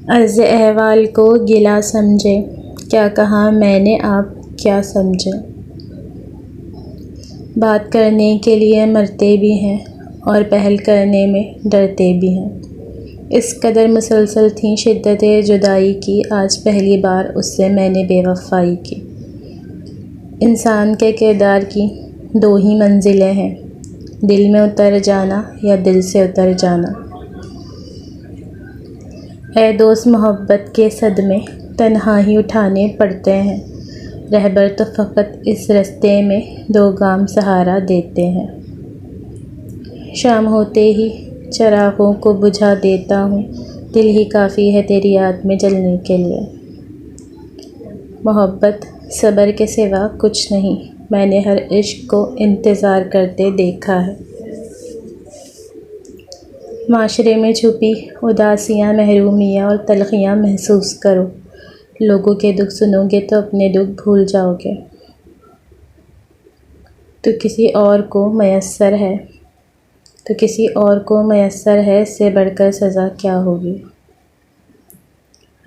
عرض احوال کو گلا سمجھے، کیا کہا میں نے آپ کیا سمجھے۔ بات کرنے کے لیے مرتے بھی ہیں اور پہل کرنے میں ڈرتے بھی ہیں۔ اس قدر مسلسل تھی شدت جدائی کی، آج پہلی بار اس سے میں نے بے وفائی کی۔ انسان کے کردار کی دو ہی منزلیں ہیں، دل میں اتر جانا یا دل سے اتر جانا۔ اے دوست، محبت کے صدمے تنہا ہی اٹھانے پڑتے ہیں، رہبر تو فقط اس رستے میں دو گام سہارا دیتے ہیں۔ شام ہوتے ہی چراغوں کو بجھا دیتا ہوں، دل ہی کافی ہے تیری یاد میں جلنے کے لیے۔ محبت صبر کے سوا کچھ نہیں، میں نے ہر عشق کو انتظار کرتے دیکھا ہے۔ معاشرے میں چھپی اداسیاں، محرومیاں اور تلخیاں محسوس کرو، لوگوں کے دکھ سنو گے تو اپنے دکھ بھول جاؤ گے۔ تو کسی اور کو میسر ہے، اس سے بڑھ کر سزا کیا ہوگی۔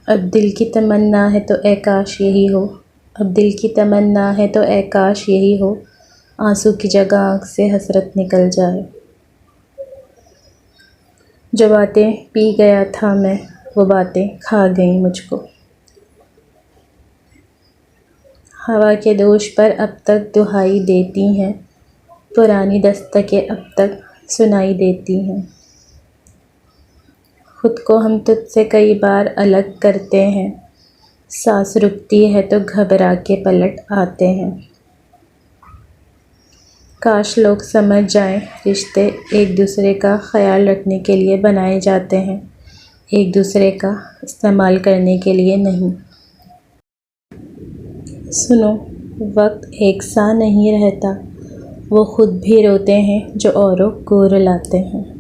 اب دل کی تمنا ہے تو اے کاش یہی ہو، اب دل کی تمنا ہے تو اے کاش یہی ہو، آنسو کی جگہ آنکھ سے حسرت نکل جائے۔ جو باتیں پی گیا تھا میں، وہ باتیں کھا گئیں مجھ کو۔ ہوا کے دوش پر اب تک دہائی دیتی ہیں، پرانی دستکیں اب تک سنائی دیتی ہیں۔ خود کو ہم تجھ سے کئی بار الگ کرتے ہیں، سانس رکتی ہے تو گھبرا کے پلٹ آتے ہیں۔ کاش لوگ سمجھ جائیں، رشتے ایک دوسرے کا خیال رکھنے کے لیے بنائے جاتے ہیں، ایک دوسرے کا استعمال کرنے کے لیے نہیں۔ سنو، وقت ایک سا نہیں رہتا، وہ خود بھی روتے ہیں جو اوروں کو رلاتے ہیں۔